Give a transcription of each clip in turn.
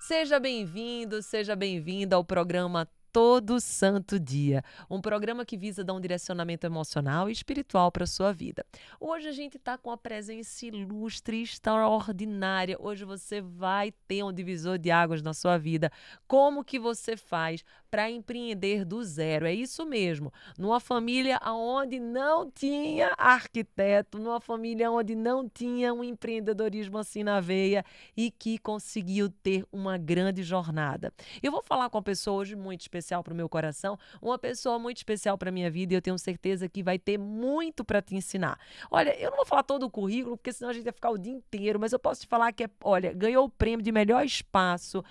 Seja bem-vinda ao programa Todo Santo Dia, um programa que visa dar um direcionamento emocional e espiritual para a sua vida. Hoje a gente está com a presença ilustre e extraordinária. Hoje você vai ter um divisor de águas na sua vida. Como que você faz para empreender do zero? É isso mesmo. Numa família onde não tinha arquiteto, numa família onde não tinha um empreendedorismo assim na veia e que conseguiu ter uma grande jornada. Eu vou falar com uma pessoa hoje muito especial para o meu coração, uma pessoa muito especial para a minha vida e eu tenho certeza que vai ter muito para te ensinar. Olha, eu não vou falar todo o currículo, porque senão a gente vai ficar o dia inteiro, mas eu posso te falar que, olha, ganhou o prêmio de melhor espaço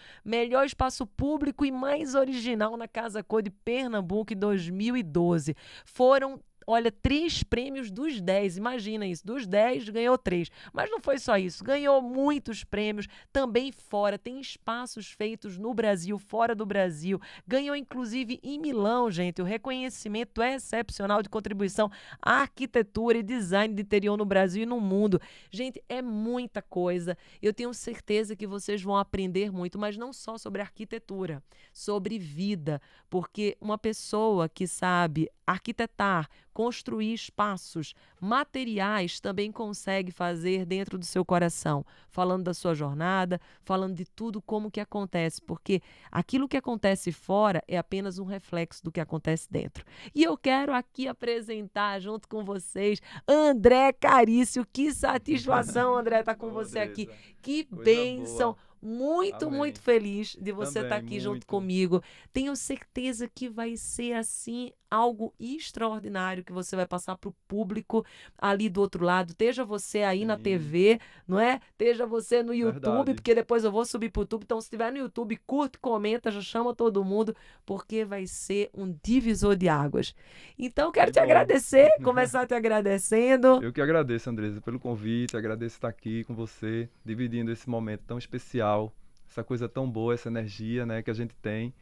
público e mais original na Casa Cor de Pernambuco em 2012. Foram, olha, 3 prêmios dos 10, imagina isso, dos 10 ganhou 3. Mas não foi só isso, ganhou muitos prêmios também fora, tem espaços feitos no Brasil, fora do Brasil, ganhou inclusive em Milão, gente, o reconhecimento excepcional de contribuição à arquitetura e design de interior no Brasil e no mundo. Gente, é muita coisa, eu tenho certeza que vocês vão aprender muito, mas não só sobre arquitetura, sobre vida, porque uma pessoa que sabe arquitetar, construir espaços materiais também consegue fazer dentro do seu coração, falando da sua jornada, falando de tudo como que acontece, porque aquilo que acontece fora é apenas um reflexo do que acontece dentro. E eu quero aqui apresentar junto com vocês André Carício. Que satisfação, André, estar com você aqui. Que bênção. Muito, Amém. muito feliz de você estar Também, aqui junto muito. comigo. Tenho certeza que vai ser assim algo extraordinário que você vai passar para o público ali do outro lado. Esteja você aí na Sim. TV, não é? Esteja você no YouTube, Verdade. porque depois eu vou subir para o YouTube. Então, se estiver no YouTube, curte, comenta, já chama todo mundo, porque vai ser um divisor de águas. Então, quero Que te bom. agradecer, começar te agradecendo. Eu que agradeço, Andresa, pelo convite, agradeço estar aqui com você, dividindo esse momento tão especial, essa coisa tão boa, essa energia, né, que a gente tem.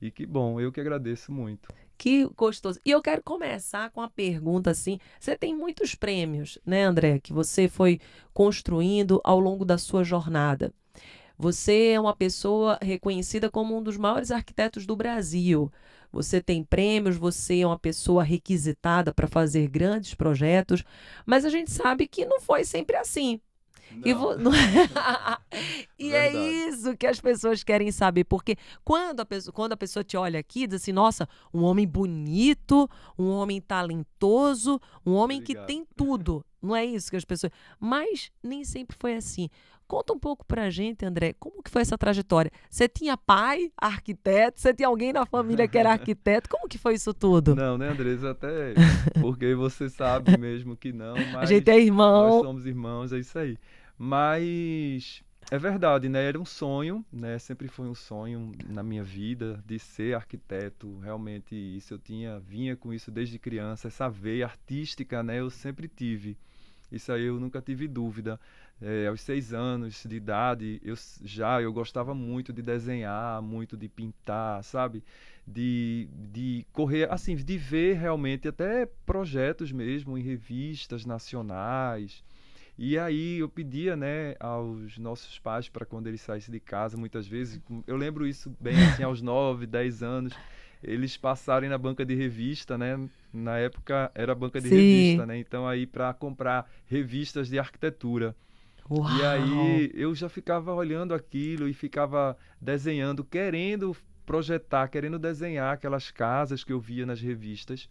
E que bom, eu que agradeço muito. Que gostoso. E eu quero começar com a pergunta assim, você tem muitos prêmios, né, André, que você foi construindo ao longo da sua jornada. Você é uma pessoa reconhecida como um dos maiores arquitetos do Brasil. Você tem prêmios, você é uma pessoa requisitada para fazer grandes projetos, mas a gente sabe que não foi sempre assim. Não. E é Verdade. isso que as pessoas querem saber, porque quando a pessoa te olha aqui, diz assim, nossa, um homem bonito, um homem talentoso, um homem que Obrigado. tem tudo. Não é isso que as pessoas... Mas nem sempre foi assim. Conta um pouco pra gente, André, como que foi essa trajetória? Você tinha pai, arquiteto? Você tinha alguém na família que era arquiteto? Como que foi isso tudo? Não, né, Andresa? Até porque você sabe mesmo que não, A mas gente é nós irmão. somos irmãos, é isso aí. Mas é verdade, né? Era um sonho, né? Sempre foi um sonho na minha vida de ser arquiteto. Realmente isso vinha com isso desde criança, essa veia artística, né? Eu sempre tive. Isso aí eu nunca tive dúvida. Aos 6 anos de idade, eu gostava muito de desenhar, muito de pintar, sabe? De correr, assim, de ver realmente até projetos mesmo em revistas nacionais. E aí eu pedia, né, aos nossos pais para quando eles saíssem de casa, muitas vezes, eu lembro isso bem assim, aos 9, 10 anos, eles passarem na banca de revista, né? Na época era banca de revista, Sim. né? Então aí para comprar revistas de arquitetura. E Uau! aí eu já ficava olhando aquilo e ficava desenhando, querendo projetar, querendo desenhar aquelas casas que eu via nas revistas.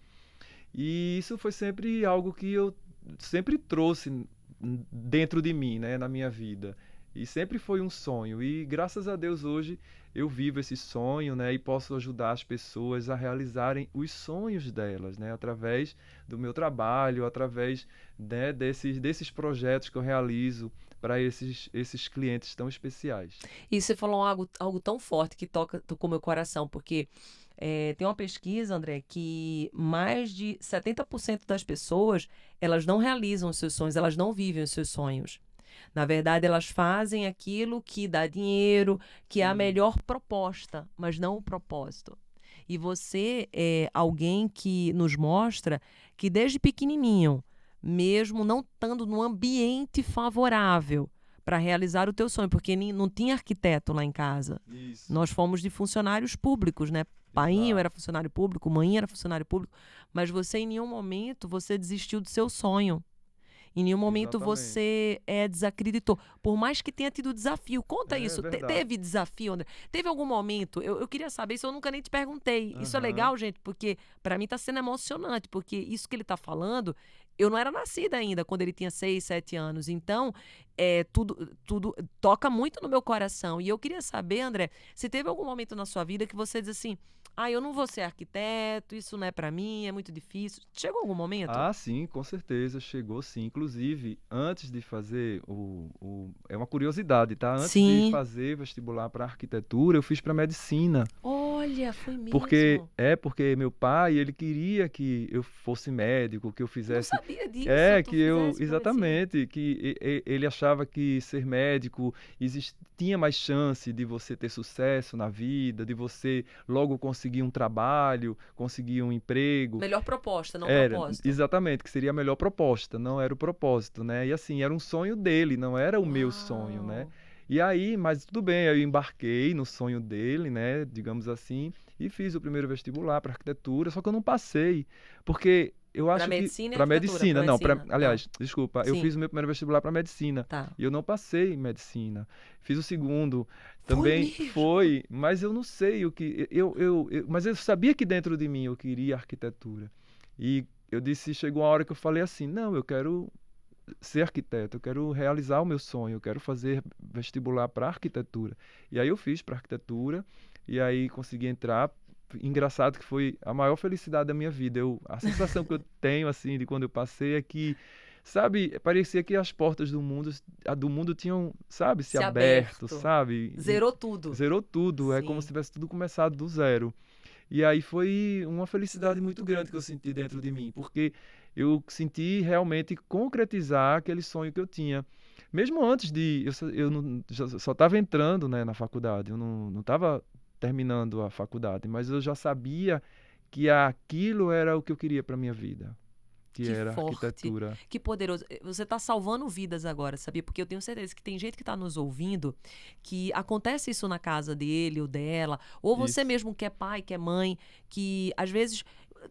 E isso foi sempre algo que eu sempre trouxe dentro de mim, né, na minha vida. E sempre foi um sonho. E graças a Deus hoje eu vivo esse sonho, né, e posso ajudar as pessoas a realizarem os sonhos delas, né, através do meu trabalho, através, né, desses projetos que eu realizo para esses clientes tão especiais. E você falou algo tão forte que tocou meu coração, porque tem uma pesquisa, André, que mais de 70% das pessoas, elas não realizam os seus sonhos, elas não vivem os seus sonhos. Na verdade, elas fazem aquilo que dá dinheiro, que é a Sim, melhor proposta, mas não o propósito. E você é alguém que nos mostra que desde pequenininho, mesmo não estando num ambiente favorável, para realizar o teu sonho, porque não tinha arquiteto lá em casa. Isso. Nós fomos de funcionários públicos, né? Painho Exato. era funcionário público, mãe era funcionário público, mas você em nenhum momento você desistiu do seu sonho. Em nenhum momento Exatamente. você desacreditou. Por mais que tenha tido desafio. Conta É isso. verdade. Teve desafio, André? Teve algum momento? Eu queria saber isso, eu nunca nem te perguntei. Isso é Aham. legal, gente, porque para mim tá sendo emocionante, porque isso que ele tá falando, eu não era nascida ainda quando ele tinha 6, 7 anos. Então, tudo toca muito no meu coração. E eu queria saber, André, se teve algum momento na sua vida que você diz assim: eu não vou ser arquiteto, isso não é para mim, é muito difícil. Chegou algum momento? Ah, sim, com certeza, chegou sim. Inclusive, antes de fazer é uma curiosidade, tá? Antes de Sim. fazer vestibular para arquitetura, eu fiz para medicina. Olha, foi Porque mesmo. porque meu pai, ele queria que eu fosse médico, que eu Não fizesse sabia disso, tu que eu fizesse para medicina. exatamente, que ele achava que ser médico tinha mais chance de você ter sucesso na vida, de você logo conseguir um trabalho, conseguir um emprego. Melhor proposta, não Era, propósito. exatamente, que seria a melhor proposta, não era o propósito, né? E assim, era um sonho dele, não era o meu sonho, né? Uau. E aí, mas tudo bem, eu embarquei no sonho dele, né? Digamos assim, e fiz o primeiro vestibular para arquitetura, só que eu não passei, porque eu Para acho que medicina e para arquitetura, para medicina, não, medicina. Não. aliás, desculpa, eu Sim, fiz o meu primeiro vestibular para medicina tá. e eu não passei em medicina. Fiz o segundo, Foi também mesmo. foi, mas eu não sei o que mas eu sabia que dentro de mim eu queria arquitetura. E eu disse, chegou uma hora que eu falei assim, não, eu quero ser arquiteto, eu quero realizar o meu sonho, eu quero fazer vestibular para arquitetura. E aí eu fiz para arquitetura e aí consegui entrar. Engraçado que foi a maior felicidade da minha vida. A sensação que eu tenho assim de quando eu passei é que, sabe, parecia que as portas do mundo tinham, sabe, se Se aberto, aberto. sabe? Zerou tudo. Zerou tudo, é como se Sim. tivesse tudo começado do zero. E aí foi uma felicidade muito grande que eu senti dentro de mim, porque eu senti realmente concretizar aquele sonho que eu tinha. Mesmo antes de. Eu não, só estava entrando, né, na faculdade, eu não estava terminando a faculdade, mas eu já sabia que aquilo era o que eu queria para minha vida, que Que era forte, arquitetura. que poderoso. Você está salvando vidas agora, sabia? Porque eu tenho certeza que tem gente que está nos ouvindo que acontece isso na casa dele ou dela, ou você Isso. mesmo que é pai, que é mãe, que às vezes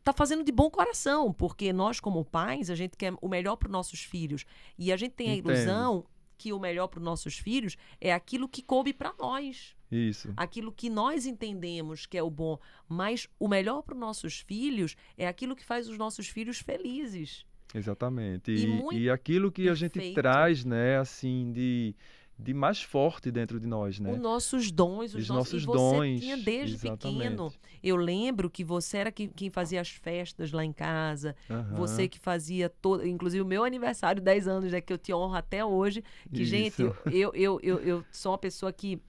tá fazendo de bom coração, porque nós como pais, a gente quer o melhor para os nossos filhos. E a gente tem a Entendo. ilusão que o melhor para os nossos filhos é aquilo que coube para nós. Isso. Aquilo que nós entendemos que é o bom, mas o melhor para os nossos filhos é aquilo que faz os nossos filhos felizes. Exatamente. E E muito aquilo que a gente perfeito. traz, né, assim, de mais forte dentro de nós, Os né? nossos dons, os Os nossos. E nossos você tinha dons, desde pequeno. exatamente. Eu lembro que você era quem fazia as festas lá em casa. Você Aham, que fazia todo. Inclusive o meu aniversário, 10 anos, né? Que eu te honro até hoje. Que, gente, isso. eu sou uma pessoa que.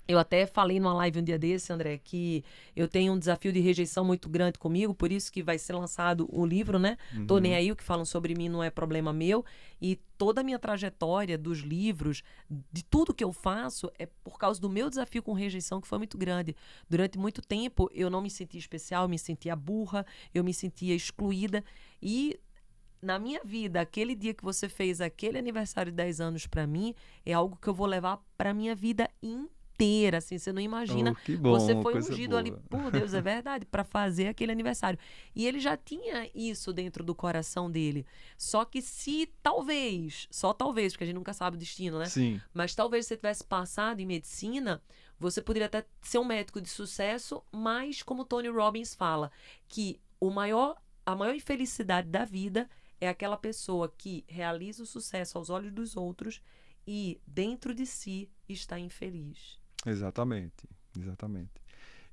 Eu até falei numa live um dia desse, André, que eu tenho um desafio de rejeição muito grande comigo, por isso que vai ser lançado o livro, né? Tô nem Uhum, aí, o que falam sobre mim não é problema meu. E toda a minha trajetória dos livros, de tudo que eu faço, é por causa do meu desafio com rejeição, que foi muito grande. Durante muito tempo, eu não me sentia especial, eu me sentia burra, eu me sentia excluída. E na minha vida, aquele dia que você fez aquele aniversário de 10 anos pra mim, é algo que eu vou levar pra minha vida inteira, assim, você não imagina. oh, que Você bom, foi coisa ungido ali boa. por Deus, é verdade, pra fazer aquele aniversário. E ele já tinha isso dentro do coração dele. Só que se talvez, só talvez, porque a gente nunca sabe o destino, né? Sim, Mas talvez você tivesse passado em medicina, você poderia até ser um médico de sucesso, mas como Tony Robbins fala, que a maior infelicidade da vida é aquela pessoa que realiza o sucesso aos olhos dos outros e dentro de si está infeliz. exatamente, exatamente.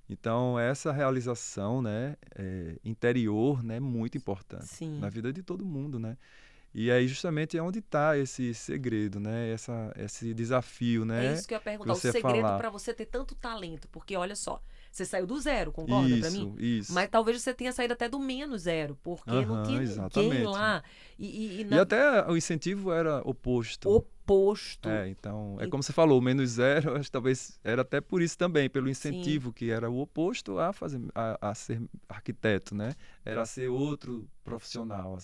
Então, essa realização, né, interior, né, é muito importante na Sim. vida de todo mundo, né? E aí justamente é onde está esse segredo, né? Esse desafio, É né? isso que eu ia Que perguntar. O você segredo falar. para você ter tanto talento, porque olha só, você saiu do zero, concorda para mim? Isso, isso. Mas talvez você tenha saído até do menos zero, porque não tinha Aham, ninguém exatamente. lá e E na até o incentivo era oposto. oposto. Então, é E- como você falou, o menos zero, eu acho que talvez era até por isso também, pelo sim. incentivo, que era o oposto a ser arquiteto, né? Era ser outro profissional.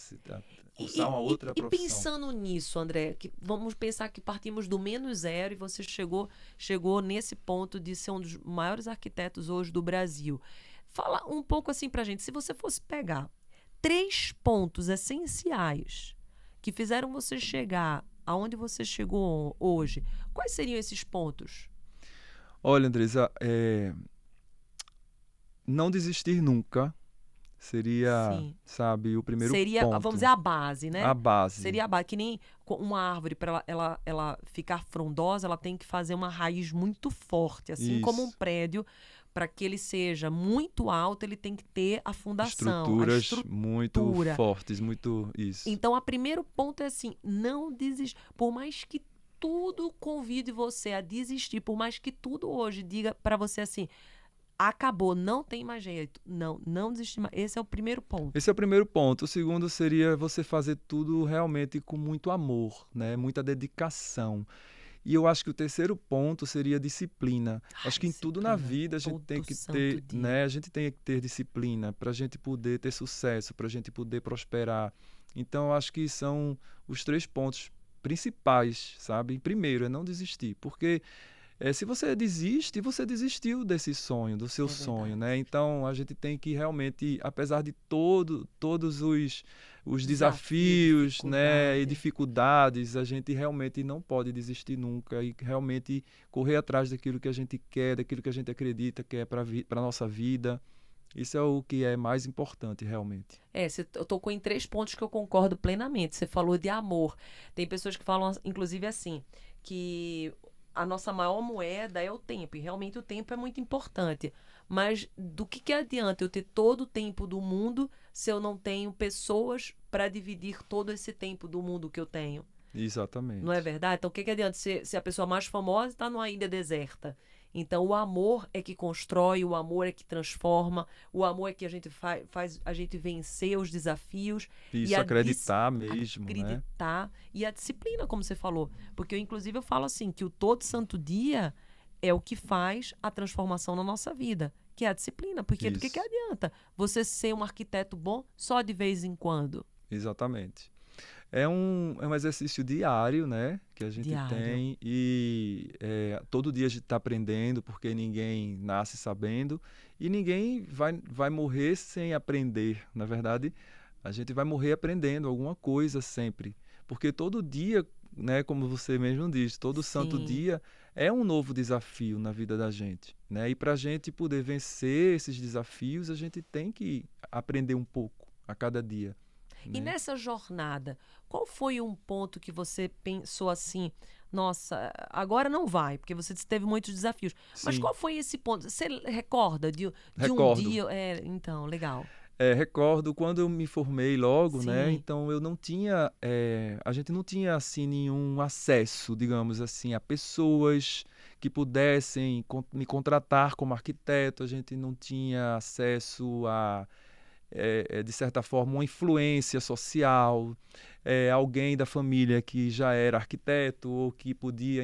cursar uma outra E profissão. pensando nisso, André, que vamos pensar que partimos do menos zero e você chegou nesse ponto de ser um dos maiores arquitetos hoje do Brasil. Fala um pouco assim pra gente, se você fosse pegar 3 pontos essenciais que fizeram você chegar aonde você chegou hoje, quais seriam esses pontos? Olha, Andresa, não desistir nunca seria, Sim. sabe, o primeiro Seria, vamos dizer, ponto, a base, a né? base. Seria a base. Que nem uma árvore, para ela ficar frondosa, ela tem que fazer uma raiz muito forte. Assim como um Isso. prédio, para que ele seja muito alto, ele tem que ter a fundação, a Estruturas muito estrutura. fortes, muito isso. Então, o primeiro ponto é assim, não desistir. Por mais que tudo convide você a desistir, por mais que tudo hoje diga para você assim, acabou, não tem mais jeito. Não desistir mais. Esse é o primeiro ponto. Esse é o primeiro ponto. O segundo seria você fazer tudo realmente com muito amor, né? Muita dedicação. E eu acho que o terceiro ponto seria disciplina. Ai, Acho que em tudo na disciplina, vida a gente tem todo que santo ter, dia. né? A gente tem que ter disciplina para a gente poder ter sucesso, para a gente poder prosperar. Então, eu acho que são os 3 pontos principais, sabe? Primeiro, é não desistir, porque se você desiste, você desistiu desse sonho, do seu É sonho, verdade. né? Então a gente tem que realmente, apesar de todos os Desafio, desafios, né, e dificuldade. dificuldades, a gente realmente não pode desistir nunca e realmente correr atrás daquilo que a gente quer, daquilo que a gente acredita que é para a nossa vida. Isso é o que é mais importante, realmente. Você tocou em 3 pontos que eu concordo plenamente. Você falou de amor. Tem pessoas que falam, inclusive, assim, que a nossa maior moeda é o tempo. E realmente o tempo é muito importante. Mas do que adianta eu ter todo o tempo do mundo se eu não tenho pessoas para dividir todo esse tempo do mundo que eu tenho? Não é Exatamente. verdade? Então, o que adianta se a pessoa mais famosa está numa ilha deserta? Então, o amor é que constrói, o amor é que transforma, o amor é que a gente faz a gente vencer os desafios e Isso, acreditar mesmo, né? acreditar e a disciplina, como você falou. Porque, inclusive, eu falo assim, que o todo santo dia é o que faz a transformação na nossa vida, que é a disciplina. Porque do que Isso, adianta você ser um arquiteto bom só de vez em quando? exatamente. É um exercício diário, né, que a gente Diário. tem e todo dia a gente está aprendendo, porque ninguém nasce sabendo e ninguém vai morrer sem aprender. Na verdade, a gente vai morrer aprendendo alguma coisa sempre, porque todo dia, né, como você mesmo diz, todo santo Sim. dia é um novo desafio na vida da gente, né? E para a gente poder vencer esses desafios, a gente tem que aprender um pouco a cada dia, E né? nessa jornada, qual foi um ponto que você pensou assim, nossa, agora não vai, porque você teve muitos desafios. Mas Sim, qual foi esse ponto? Você recorda de um recordo. dia? Então, legal. Recordo quando eu me formei logo, né? Sim, Então eu não tinha, a gente não tinha assim nenhum acesso, digamos assim, a pessoas que pudessem me contratar como arquiteto. A gente não tinha acesso a, de certa forma, uma influência social, alguém da família que já era arquiteto ou que podia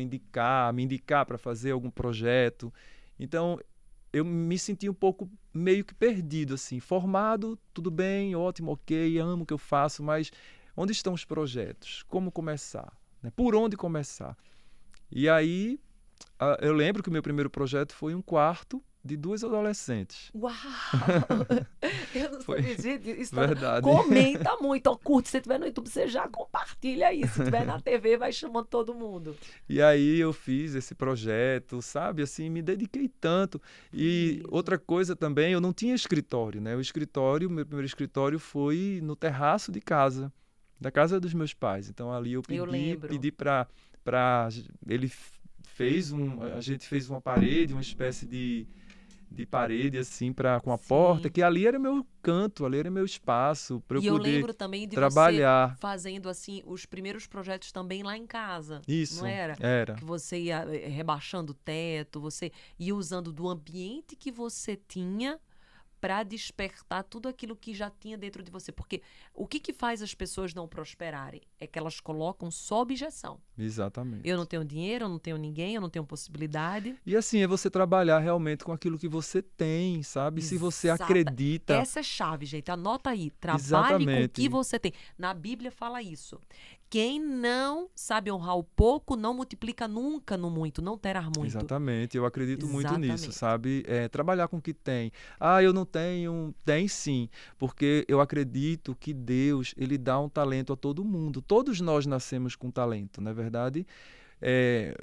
me indicar para fazer algum projeto. Então eu me senti um pouco meio que perdido, assim, formado, tudo bem, ótimo, ok, amo o que eu faço, mas onde estão os projetos? Como começar? Né? Por onde começar? E aí, eu lembro que o meu primeiro projeto foi um quarto de 2 adolescentes. uau! Eu não Foi sabia, gente, isso verdade. comenta muito, ó, curte, se tiver no YouTube, você já compartilha aí, se tiver na TV, vai chamando todo mundo. E aí eu fiz esse projeto, sabe? Assim, me dediquei tanto. Que E lindo. outra coisa também, eu não tinha escritório, né? Meu primeiro escritório foi no terraço de casa, da casa dos meus pais. Então ali eu Eu lembro. pedi para ele a gente fez uma parede, uma espécie de parede assim para com a porta, Sim. que ali era meu canto, ali era meu espaço para eu E eu poder lembro também de você trabalhar. fazendo assim os primeiros projetos também lá em casa, não Isso, era? era. Que você ia rebaixando o teto, você ia usando do ambiente que você tinha para despertar tudo aquilo que já tinha dentro de você. Porque o que faz as pessoas não prosperarem? É que elas colocam só objeção. Exatamente. Eu não tenho dinheiro, eu não tenho ninguém, eu não tenho possibilidade. E assim, é você trabalhar realmente com aquilo que você tem, sabe? Se você Exata. acredita. Essa é chave, gente. Anota aí. Trabalhe com o que Exatamente. você tem. Na Bíblia fala isso. Quem não sabe honrar o pouco, não multiplica nunca no muito, não terá muito. Exatamente, eu acredito muito nisso, Exatamente. sabe? Trabalhar com o que tem. Ah, eu não tenho. Tem sim, porque eu acredito que Deus, ele dá um talento a todo mundo. Todos nós nascemos com talento, não é verdade? É,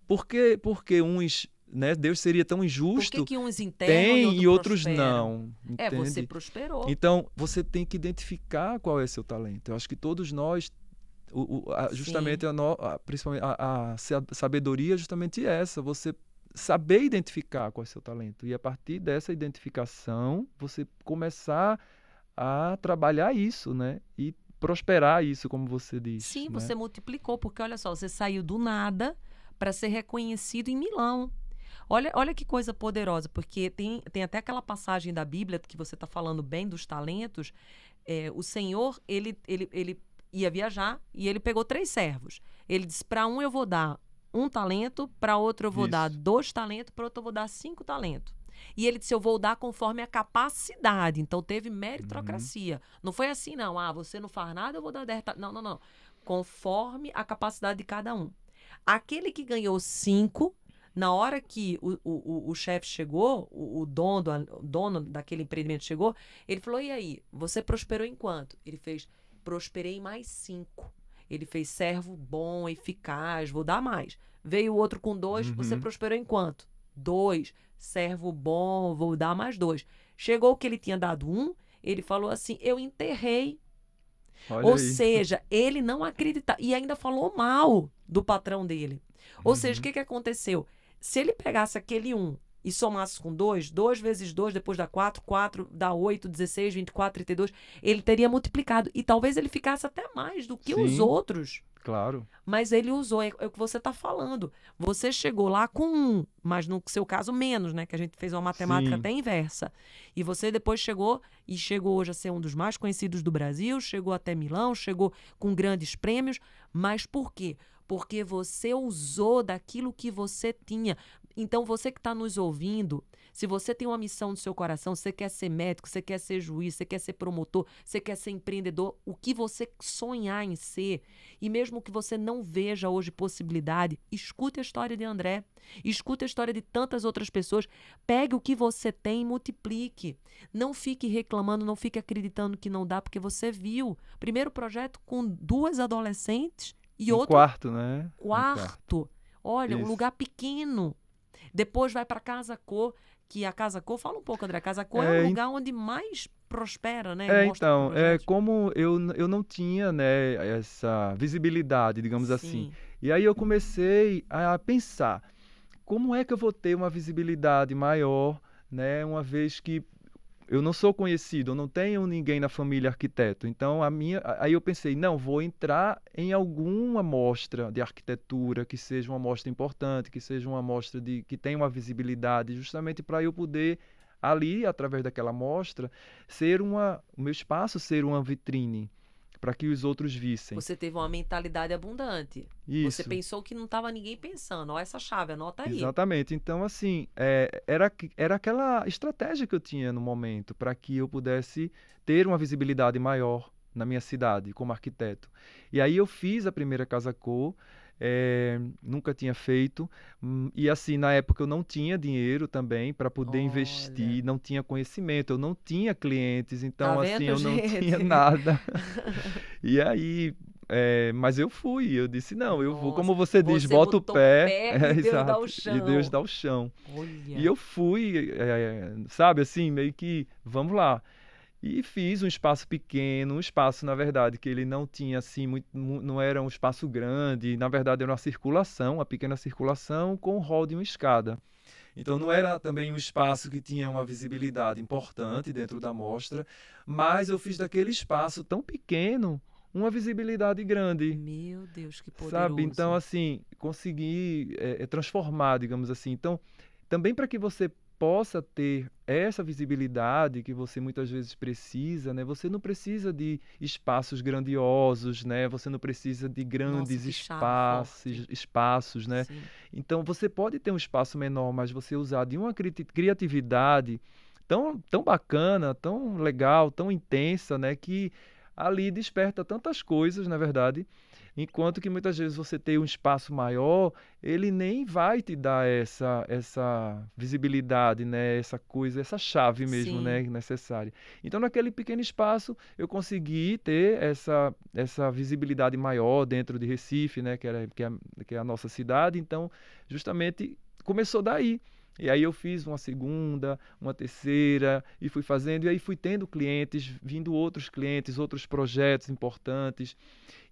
porque uns, né? Deus seria tão Por que injusto, que uns enterram e tem outros e outros prosperam? não, Você entende? prosperou. Então, você tem que identificar qual é seu talento. Eu acho que todos nós Sim. justamente principalmente a sabedoria é justamente essa, você saber identificar qual é o seu talento e a partir dessa identificação você começar a trabalhar isso, né? E prosperar isso, como você diz, Sim, né? você multiplicou, porque olha só, você saiu do nada para ser reconhecido em Milão. Olha que coisa poderosa, porque tem até aquela passagem da Bíblia que você está falando bem dos talentos. O Senhor, ele ia viajar e ele pegou 3 servos. Ele disse: para um eu vou dar 1 talento, para outro eu vou dar Isso. 2 talentos, para outro eu vou dar 5 talentos. E ele disse: eu vou dar conforme a capacidade. Então teve Uhum. meritocracia. Não foi assim, não. Ah, você não faz nada, eu vou dar 10 talentos. Não, não, não. Conforme a capacidade de cada um. Aquele que ganhou 5, na hora que o chefe chegou, o dono daquele empreendimento chegou, ele falou: e aí, você prosperou em quanto? Ele fez: prosperei mais 5. Ele fez: servo bom, eficaz, vou dar mais. Veio o outro com 2, você Uhum. prosperou em quanto? 2, servo bom, vou dar mais 2. Chegou o que ele tinha dado 1, ele falou assim: eu enterrei. Olha Ou aí. seja, ele não acreditava e ainda falou mal do patrão dele. Ou seja, o Uhum. que aconteceu? Se ele pegasse aquele 1 e somasse com 2, 2 vezes 2 depois dá 4, 4 dá 8, 16, 24, 32, ele teria multiplicado. E talvez ele ficasse até mais do que os Sim, outros. claro. Mas ele usou, é o que você está falando. Você chegou lá com 1, mas no seu caso menos, né? Que a gente fez uma matemática Sim. até inversa. E você depois chegou hoje a ser um dos mais conhecidos do Brasil, chegou até Milão, chegou com grandes prêmios. Mas por quê? Porque você usou daquilo que você tinha. Então, você que está nos ouvindo, se você tem uma missão no seu coração, você quer ser médico, você quer ser juiz, você quer ser promotor, você quer ser empreendedor, o que você sonhar em ser, e mesmo que você não veja hoje possibilidade, escute a história de André, escute a história de tantas outras pessoas, pegue o que você tem e multiplique. Não fique reclamando, não fique acreditando que não dá, porque você viu. Primeiro projeto com 2 adolescentes e Um outro quarto, né? Um quarto. quarto. Olha, um Isso. lugar pequeno. Depois vai para Casa Cor, que a Casa Cor, fala um pouco, André, Casa Cor é o É, lugar onde mais prospera, né? Mostra então, projetos. como eu não tinha, né, essa visibilidade, digamos assim. Sim. E aí eu comecei a pensar, como é que eu vou ter uma visibilidade maior, né, uma vez que eu não sou conhecido, eu não tenho ninguém na família arquiteto. Então, aí eu pensei, não, vou entrar em alguma mostra de arquitetura que seja uma mostra importante, que seja uma mostra que tenha uma visibilidade, justamente para eu poder ali, através daquela mostra, o meu espaço ser uma vitrine para que os outros vissem. Você teve uma mentalidade abundante. Você Isso. pensou que não estava ninguém pensando. Ó, essa chave, anota aí. Exatamente. Então, assim, era aquela estratégia que eu tinha no momento para que eu pudesse ter uma visibilidade maior na minha cidade como arquiteto. E aí eu fiz a primeira Casa Cor, nunca tinha feito, e assim, na época eu não tinha dinheiro também para poder Olha. investir, não tinha conhecimento, eu não tinha clientes, Tá então assim, vendo, eu não tinha gente? nada. E aí, mas eu fui, eu disse, não, eu vou, Nossa, como você diz, você bota o botou pé, pé e Deus dá o exato, e Deus chão. dá o chão. E Olha. eu fui, sabe, assim, meio que, vamos lá. E fiz um espaço pequeno, um espaço, na verdade, que ele não tinha, assim, não era um espaço grande, na verdade era uma circulação, uma pequena circulação com um hall de uma escada. Então não era também um espaço que tinha uma visibilidade importante dentro da mostra, mas eu fiz daquele espaço tão pequeno uma visibilidade grande, Meu Deus, que sabe? Então, poderoso. assim, consegui transformar, digamos assim. Então, também para que você possa ter essa visibilidade que você muitas vezes precisa, né? Você não precisa de espaços grandiosos, né? Você não precisa de Nossa, grandes que chave forte. espaços, né? Sim, Então você pode ter um espaço menor, mas você usar de uma criatividade tão bacana, tão legal, tão intensa, né? Que ali desperta tantas coisas, na verdade. Enquanto que muitas vezes você tem um espaço maior, ele nem vai te dar essa visibilidade, né? Essa coisa, essa chave mesmo, né? sim, Necessária. Então, naquele pequeno espaço, eu consegui ter essa visibilidade maior dentro de Recife, né? Que é a nossa cidade. Então, justamente começou daí. E aí eu fiz uma segunda, uma terceira, e fui fazendo, e aí fui tendo clientes, vindo outros clientes, outros projetos importantes.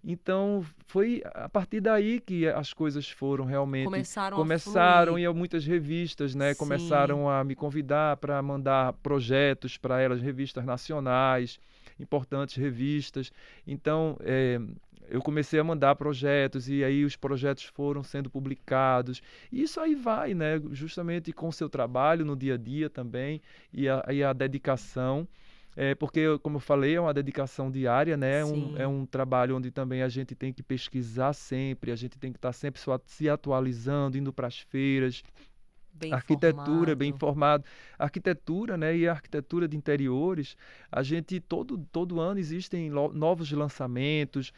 Então, foi a partir daí que as coisas foram realmente começaram a começaram fluir. e muitas revistas, né, Sim, começaram a me convidar para mandar projetos para elas, revistas nacionais, importantes revistas. Então, eu comecei a mandar projetos e aí os projetos foram sendo publicados. E isso aí vai, né, justamente com o seu trabalho no dia a dia também e a dedicação. Porque, como eu falei, é uma dedicação diária, né? É sim, um trabalho onde também a gente tem que pesquisar sempre, a gente tem que estar sempre se atualizando, indo para as feiras, bem arquitetura, bem informado. informado. Arquitetura, né, e a arquitetura de interiores, a gente todo ano existem novos lançamentos,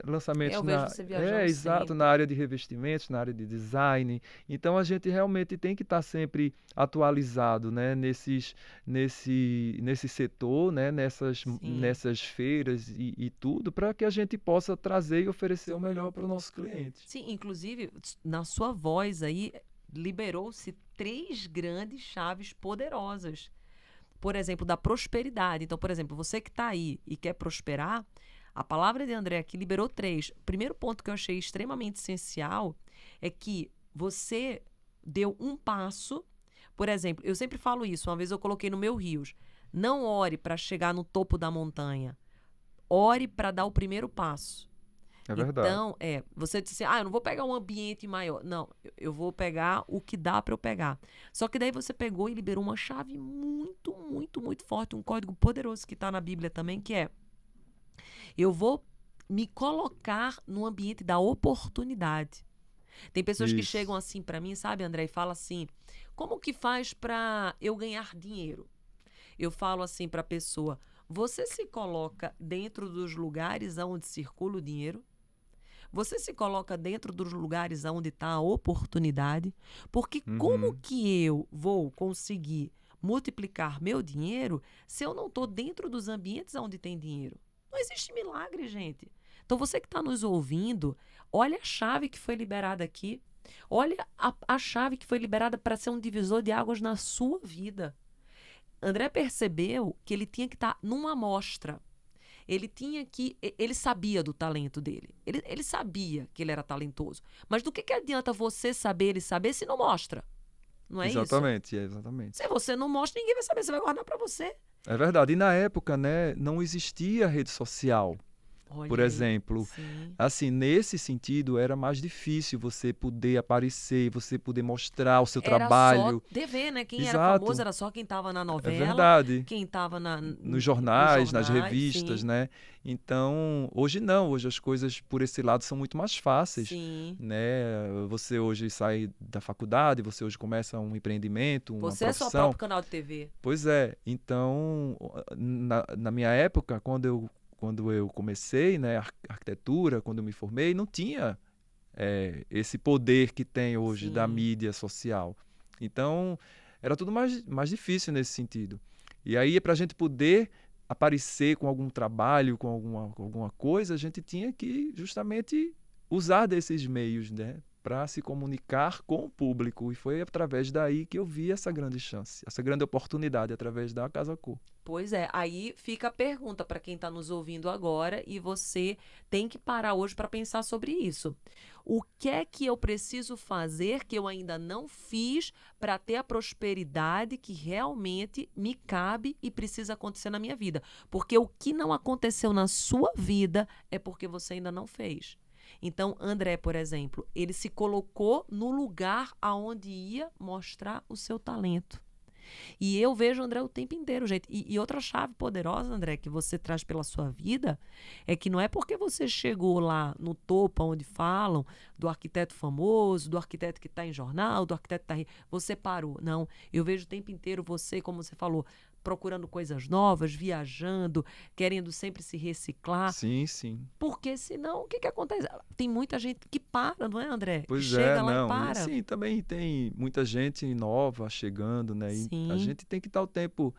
lançamentos Eu vejo você viajando exato, na sempre. área de revestimentos, na área de design. Então a gente realmente tem que estar sempre atualizado, né, nesse setor, né, Sim. nessas feiras e tudo, para que a gente possa trazer e oferecer o melhor para os nossos clientes. Sim, inclusive, na sua voz aí, liberou-se três grandes chaves poderosas. Por exemplo, da prosperidade. Então, por exemplo, você que está aí e quer prosperar, a palavra de André aqui liberou três. O primeiro ponto que eu achei extremamente essencial é que você deu um passo. Por exemplo, eu sempre falo isso, uma vez eu coloquei no meu Rios. Não ore para chegar no topo da montanha. Ore para dar o primeiro passo. É verdade. Então, você disse, eu não vou pegar um ambiente maior. Não, eu vou pegar o que dá para eu pegar. Só que daí você pegou e liberou uma chave muito, muito, muito forte, um código poderoso que está na Bíblia também, que é: eu vou me colocar no ambiente da oportunidade. Tem pessoas que chegam Isso. assim para mim, sabe, André, e falam assim: como que faz para eu ganhar dinheiro? Eu falo assim para a pessoa: você se coloca dentro dos lugares onde circula o dinheiro? Você se coloca dentro dos lugares onde está a oportunidade? Porque como Uhum. que eu vou conseguir multiplicar meu dinheiro se eu não estou dentro dos ambientes onde tem dinheiro? Não existe milagre, gente. Então você que está nos ouvindo, olha a chave que foi liberada aqui. Olha a chave que foi liberada para ser um divisor de águas na sua vida. André percebeu que ele tinha que estar numa amostra. Ele tinha que. Ele sabia do talento dele. Ele sabia que ele era talentoso. Mas do que adianta você saber ele saber se não mostra? Não é isso? Exatamente, exatamente. Se você não mostra, ninguém vai saber. Você vai guardar para você. É verdade. E na época, né, não existia rede social. Por Olha aí. exemplo, Sim. assim, nesse sentido, era mais difícil você poder aparecer, você poder mostrar o seu Era só trabalho. TV, né? Quem era famoso Exato, era só quem estava na é novela, verdade. quem estava Nos nos jornais, nas jornais. revistas, Sim. né? Então, hoje não, hoje as coisas por esse lado são muito mais fáceis, Sim. né? Você hoje sai da faculdade, você hoje começa um empreendimento, uma Você é seu profissão. próprio canal de TV. Pois é, então, na minha época, quando eu comecei, né, arquitetura, quando eu me formei, não tinha esse poder que tem hoje da Sim. mídia social. Então, era tudo mais difícil nesse sentido. E aí, para a gente poder aparecer com algum trabalho, com alguma coisa, a gente tinha que justamente usar desses meios, né, para se comunicar com o público. E foi através daí que eu vi essa grande chance, essa grande oportunidade, através da Casa Cor. Pois é, aí fica a pergunta para quem está nos ouvindo agora e você tem que parar hoje para pensar sobre isso. O que é que eu preciso fazer que eu ainda não fiz para ter a prosperidade que realmente me cabe e precisa acontecer na minha vida? Porque o que não aconteceu na sua vida é porque você ainda não fez. Então, André, por exemplo, ele se colocou no lugar aonde ia mostrar o seu talento. E eu vejo o André o tempo inteiro, gente. E outra chave poderosa, André, que você traz pela sua vida, é que não é porque você chegou lá no topo, onde falam do arquiteto famoso, do arquiteto que está em jornal, do arquiteto que está... Você parou. Não, eu vejo o tempo inteiro você, como você falou, procurando coisas novas, viajando, querendo sempre se reciclar. Sim, sim. Porque senão, o que acontece? Tem muita gente que para, não é, André? Que Pois é, chega lá e não. E para. assim, também tem muita gente nova chegando, né? E a Sim. gente tem que estar o tempo,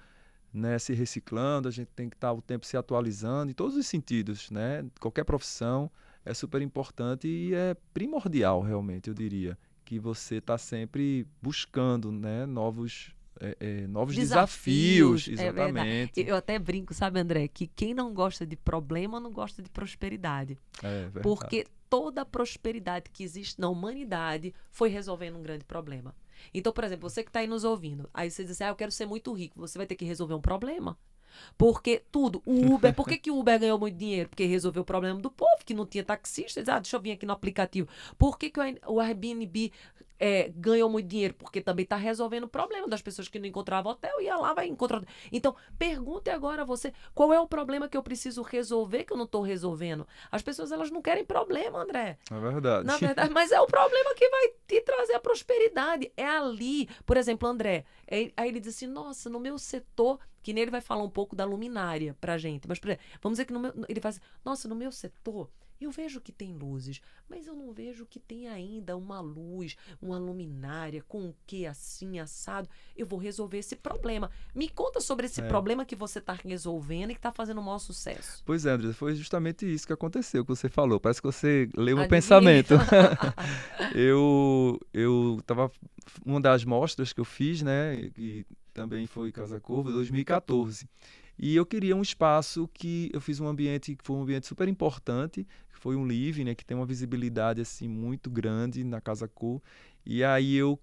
né, se reciclando, a gente tem que estar o tempo se atualizando em todos os sentidos, né? Qualquer profissão é super importante e é primordial, realmente, eu diria, que você está sempre buscando, né, novos desafios, Desafios, é verdade. exatamente. Eu até brinco, sabe, André, que quem não gosta de problema não gosta de prosperidade. É verdade. Porque toda a prosperidade que existe na humanidade foi resolvendo um grande problema. Então, por exemplo, você que está aí nos ouvindo, aí você diz assim, eu quero ser muito rico, você vai ter que resolver um problema. Porque tudo, o Uber, por que o Uber ganhou muito dinheiro? Porque resolveu o problema do povo, que não tinha taxista. Diz, deixa eu vir aqui no aplicativo. Por que o Airbnb ganhou muito dinheiro? Porque também está resolvendo o problema das pessoas que não encontravam hotel, ia lá, vai encontrar. Então, pergunte agora a você, qual é o problema que eu preciso resolver que eu não estou resolvendo? As pessoas, elas não querem problema, André. É verdade. Na verdade, mas é o problema que vai te trazer a prosperidade. É ali. Por exemplo, André, aí ele diz assim, nossa, no meu setor, que nele vai falar um pouco da luminária pra gente. Mas, por exemplo, vamos dizer que ele faz assim, nossa, no meu setor, eu vejo que tem luzes, mas eu não vejo que tem ainda uma luz, uma luminária com o que assim, assado. Eu vou resolver esse problema. Me conta sobre esse problema que você está resolvendo e que está fazendo o maior sucesso. Pois é, André, foi justamente isso que aconteceu, que você falou. Parece que você leu meu Adivinha? pensamento. Eu tava... Uma das mostras que eu fiz, né, que também foi Casa Corvo, 2014. E eu queria um espaço que eu fiz um ambiente que foi um ambiente super importante, que foi um living, né, que tem uma visibilidade assim muito grande na Casa Cor. E aí eu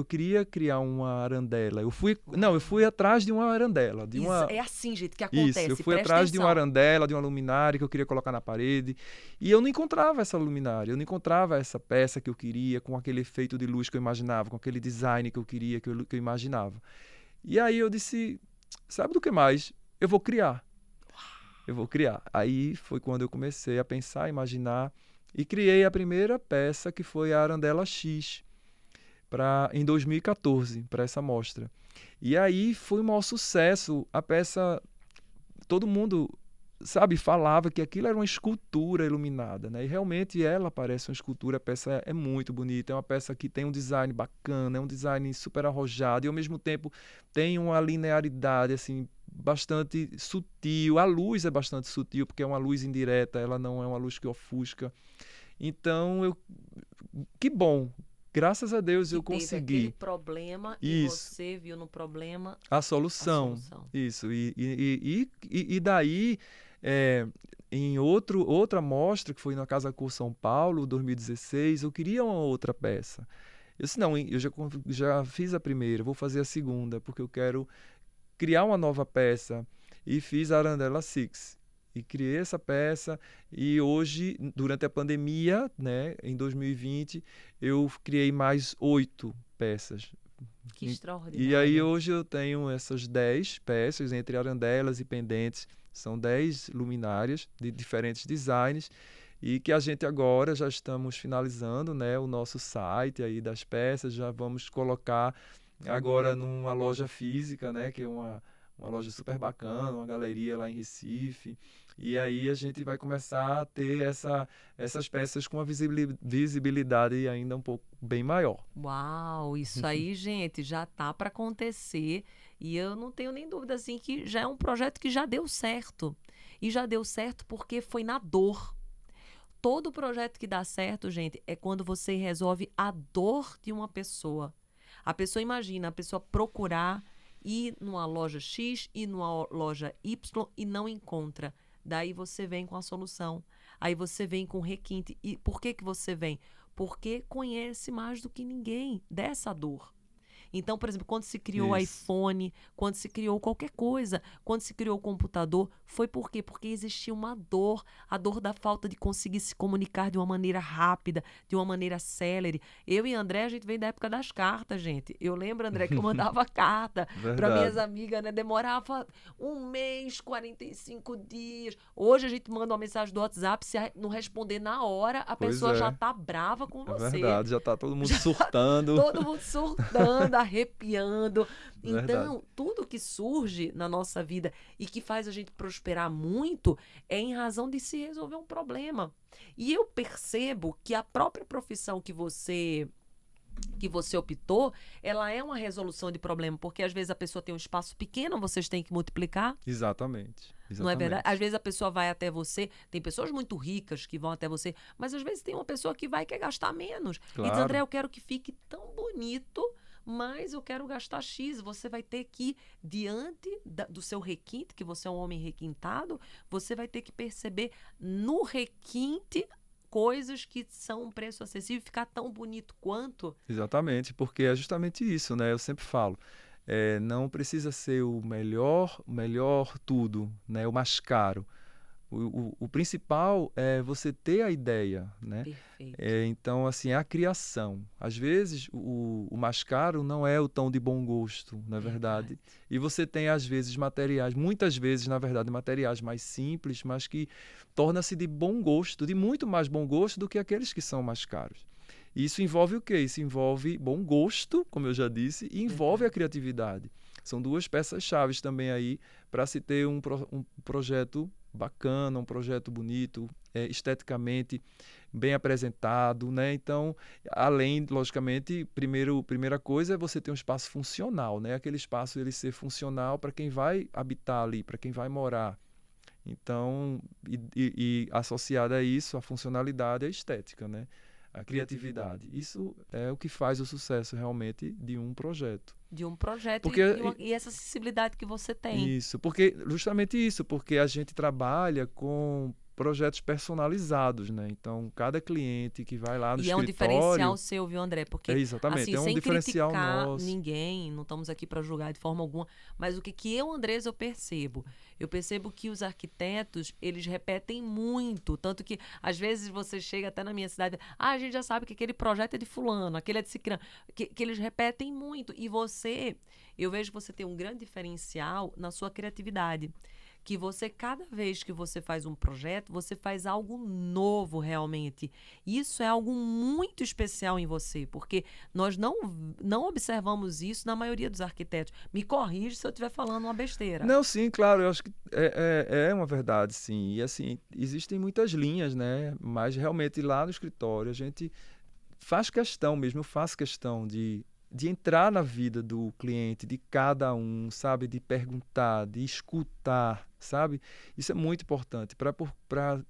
queria criar uma arandela. Eu fui atrás de uma arandela, de uma... É assim, gente, que Isso, acontece. eu fui Presta atrás de uma atenção. arandela, de uma luminária que eu queria colocar na parede. E eu não encontrava essa luminária, eu não encontrava essa peça que eu queria, com aquele efeito de luz que eu imaginava, com aquele design que eu queria, que eu imaginava. E aí eu disse, sabe do que mais? Eu vou criar. Eu vou criar. Aí foi quando eu comecei a pensar, imaginar, e criei a primeira peça, que foi a Arandela X, em 2014, para essa mostra. E aí foi um maior sucesso. A peça, todo mundo, sabe, falava que aquilo era uma escultura iluminada, né? E realmente ela parece uma escultura, a peça é muito bonita, é uma peça que tem um design bacana, é um design super arrojado e ao mesmo tempo tem uma linearidade, assim, bastante sutil. A luz é bastante sutil, porque é uma luz indireta, ela não é uma luz que ofusca. Então, que bom, graças a Deus Que eu teve consegui. aquele problema e Isso. você viu no problema A solução. Isso. E daí, em outra mostra, que foi na Casa Cor São Paulo, 2016, eu queria uma outra peça. Eu disse, não, eu já fiz a primeira, vou fazer a segunda, porque eu quero criar uma nova peça. E fiz a Arandela Six. E criei essa peça e hoje, durante a pandemia, né, em 2020, eu criei mais 8 peças. Que E extraordinário. aí hoje eu tenho essas 10 peças, entre arandelas e pendentes. São 10 luminárias de diferentes designs e que a gente agora já estamos finalizando, né, o nosso site aí das peças. Já vamos colocar agora numa loja física, né, que é uma loja super bacana, uma galeria lá em Recife. E aí a gente vai começar a ter essas peças com uma visibilidade ainda um pouco bem maior. Uau, isso aí, gente, já tá para acontecer e eu não tenho nem dúvida assim que já é um projeto que já deu certo. E já deu certo porque foi na dor. Todo projeto que dá certo, gente, é quando você resolve a dor de uma pessoa. A pessoa imagina, a pessoa procurar ir numa loja X, ir numa loja Y e não encontra. Daí você vem com a solução. Aí você vem com o requinte. E por que você vem? Porque conhece mais do que ninguém dessa dor. Então, por exemplo, quando se criou o Isso. iPhone, quando se criou qualquer coisa, quando se criou o computador, foi por quê? Porque existia uma dor, a dor da falta de conseguir se comunicar de uma maneira rápida, de uma maneira célere. Eu e André, a gente vem da época das cartas, gente. Eu lembro, André, que eu mandava carta para minhas Verdade. amigas, né? Demorava um mês, 45 dias. Hoje a gente manda uma mensagem do WhatsApp, se não responder na hora, a Pois pessoa já é, tá brava com é você. verdade. Já tá todo mundo Já tá surtando. todo mundo surtando, arrepiando. Verdade. Então, tudo que surge na nossa vida e que faz a gente prosperar muito é em razão de se resolver um problema. E eu percebo que a própria profissão que você optou, ela é uma resolução de problema, porque às vezes a pessoa tem um espaço pequeno, vocês têm que multiplicar. Exatamente. Não é verdade? Às Exatamente. vezes a pessoa vai até você, tem pessoas muito ricas que vão até você, mas às vezes tem uma pessoa que vai e quer gastar menos. E diz, André, Claro. eu quero que fique tão bonito, mas eu quero gastar X. Você vai ter que, diante do seu requinte, que você é um homem requintado, você vai ter que perceber no requinte coisas que são um preço acessível e ficar tão bonito quanto. Exatamente, porque é justamente isso, né? Eu sempre falo, não precisa ser o melhor tudo, né? O mais caro. O principal é você ter a ideia, né? Perfeito. Então, assim, é a criação. Às vezes, o mais caro não é o tão de bom gosto, na Verdade. verdade. E você tem, às vezes, materiais, muitas vezes, na verdade, materiais mais simples, mas que torna-se de bom gosto, de muito mais bom gosto do que aqueles que são mais caros. E isso envolve o quê? Isso envolve bom gosto, como eu já disse, e envolve a Verdade. criatividade. São duas peças-chaves também aí para se ter um projeto bacana, um projeto bonito, esteticamente bem apresentado, né? Então, além, logicamente, primeira coisa é você ter um espaço funcional, né? Aquele espaço ele ser funcional para quem vai habitar ali, para quem vai morar. Então, e associada a isso, a funcionalidade e a estética, né? A criatividade. Isso é o que faz o sucesso realmente de um projeto. De um projeto Porque e essa sensibilidade que você tem. isso, porque justamente isso, porque a gente trabalha com projetos personalizados, né? Então, cada cliente que vai lá no E é um diferencial escritório, seu, viu, André? é Porque, exatamente, assim, é um sem diferencial criticar nosso. ninguém, não estamos aqui para julgar de forma alguma, mas o que eu, Andresa, eu percebo? Eu percebo que os arquitetos, eles repetem muito, tanto que, às vezes, você chega até na minha cidade, a gente já sabe que aquele projeto é de fulano, aquele é de cicrano, que eles repetem muito. E você, eu vejo que você tem um grande diferencial na sua criatividade. Que você, cada vez que você faz um projeto, você faz algo novo realmente. Isso é algo muito especial em você, porque nós não observamos isso na maioria dos arquitetos. Me corrige se eu estiver falando uma besteira. Não, sim, claro, eu acho que é uma verdade, sim. E assim, existem muitas linhas, né? Mas realmente lá no escritório a gente faz questão mesmo, eu faço questão de entrar na vida do cliente, de cada um, sabe? De perguntar, de escutar, sabe? Isso é muito importante para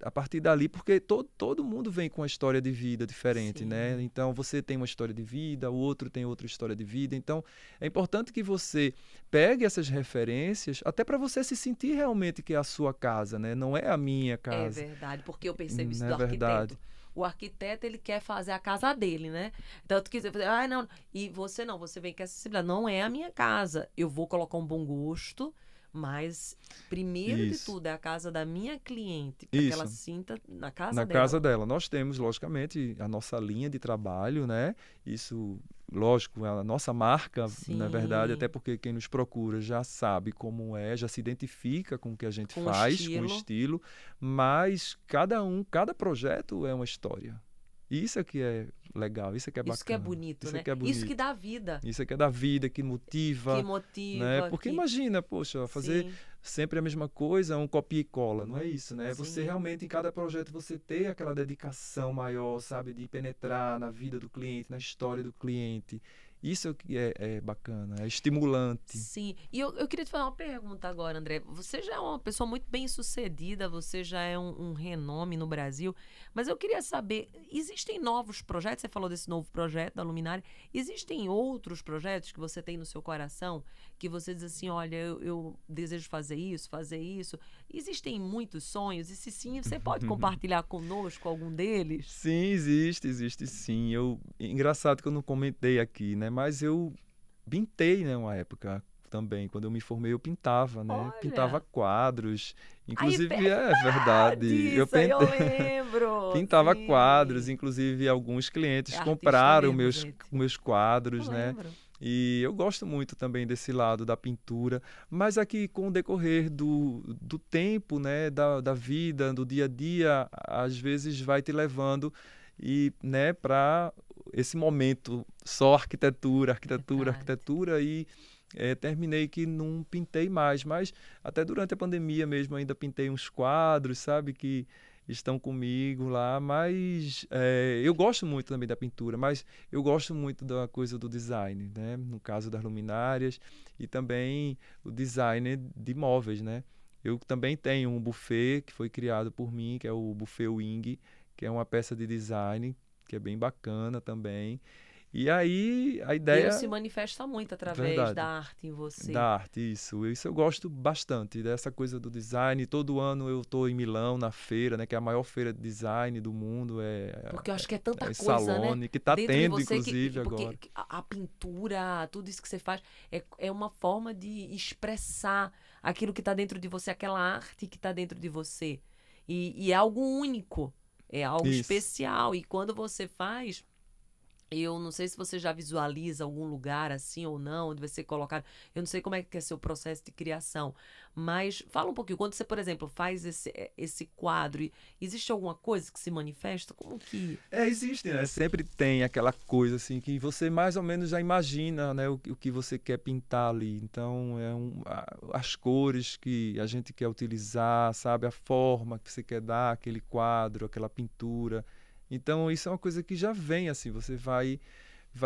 a partir dali, porque todo mundo vem com uma história de vida diferente, né? Sim. Então você tem uma história de vida, o outro tem outra história de vida. Então é importante que você pegue essas referências, até para você se sentir realmente que é a sua casa, né? Não é a minha É casa, verdade, porque eu percebo isso não é do verdade? arquiteto. O arquiteto, ele quer fazer a casa dele, né? Tanto que você fala, ah, não. E você não, você vem com essa sensibilidade. Não é a minha casa. Eu vou colocar um bom gosto, mas primeiro de Isso, tudo é a casa da minha cliente, para que ela isso. sinta na casa Na casa dela. dela. Nós temos, logicamente, a nossa linha de trabalho, né? Isso, lógico, é a nossa marca, na verdade, até Sim, porque quem nos procura já sabe como é, já se identifica com o que a gente com faz, com o estilo. estilo, mas cada projeto é uma história. Isso é que é legal, isso é que é Isso que é bacana, bonito, isso é né? que é Isso que bonito. dá vida, Isso é que é da vida, que que motiva, né? motiva, Porque que. imagina, poxa, fazer Sim, sempre a mesma coisa, um copia e cola, não é isso, né? Você sim. realmente, em cada projeto, você ter aquela dedicação maior, sabe? De penetrar na vida do cliente, na história do cliente. Isso é que é bacana, é estimulante. Sim, e eu queria te fazer uma pergunta agora, André. Você já é uma pessoa muito bem-sucedida, você já é um renome no Brasil, mas eu queria saber, existem novos projetos? Você falou desse novo projeto da Luminária. Existem outros projetos que você tem no seu coração que você diz assim, olha, eu desejo fazer isso, fazer isso. Existem muitos sonhos? E se sim, você pode compartilhar conosco algum deles? Sim, existe sim. Engraçado que eu não comentei aqui, né? Mas eu pintei, né, uma época também. Quando eu me formei, eu pintava, né? Pintava Olha, quadros. aí Inclusive, é verdade, verdade. Eu isso aí eu lembro, pintava quadros. sim. Inclusive, alguns É clientes artista compraram mesmo, gente. meus Eu quadros, né? lembro. E eu gosto muito também desse lado da pintura. Mas aqui, com o decorrer do tempo, né? Da vida, do dia a dia, às vezes vai te levando e, né, para esse momento só arquitetura, arquitetura, Verdade. arquitetura e terminei que não pintei mais, mas até durante a pandemia mesmo ainda pintei uns quadros, sabe, que estão comigo lá, mas eu gosto muito também da pintura, mas eu gosto muito da coisa do design, né, no caso das luminárias e também o design de móveis, né. Eu também tenho um buffet que foi criado por mim, que é o Buffet Wing, que é uma peça de design que é bem bacana também. E aí a Deus se ideia, manifesta muito através da verdade, arte em você. da arte, isso eu gosto bastante dessa coisa do design. Todo ano eu estou em Milão na feira, né, que é a maior feira de design do mundo, Porque eu acho que é tanta é coisa, né? Salone, que está Dentro de tendo você inclusive porque agora. a pintura, tudo isso que você faz é uma forma de expressar aquilo que está dentro de você, aquela arte que está dentro de você. E é algo único, é algo Isso, especial. E quando você faz, eu não sei se você já visualiza algum lugar assim ou não, onde vai ser colocado. Eu não sei como é que é seu processo de criação, mas fala um pouquinho. Quando você, por exemplo, faz esse quadro, existe alguma coisa que se manifesta? Como que. existe, né? Sempre tem aquela coisa assim que você mais ou menos já imagina, né, o que você quer pintar ali. Então, as cores que a gente quer utilizar, sabe, a forma que você quer dar àquele quadro, aquela pintura. Então, isso é uma coisa que já vem assim, você vai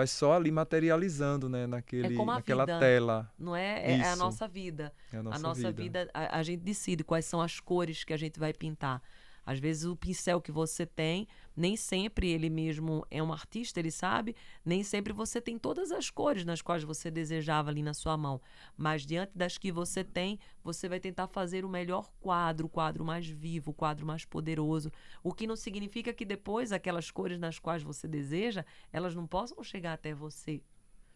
só ali materializando, né, É como a naquela vida, tela. não é? É a Isso, nossa vida. é a A nossa nossa vida. vida, a gente decide quais são as cores que a gente vai pintar. Às vezes o pincel que você tem, nem sempre ele mesmo é um artista, ele sabe, nem sempre você tem todas as cores nas quais você desejava ali na sua mão. Mas diante das que você tem, você vai tentar fazer o melhor quadro, o quadro mais vivo, o quadro mais poderoso. O que não significa que depois aquelas cores nas quais você deseja, elas não possam chegar até você.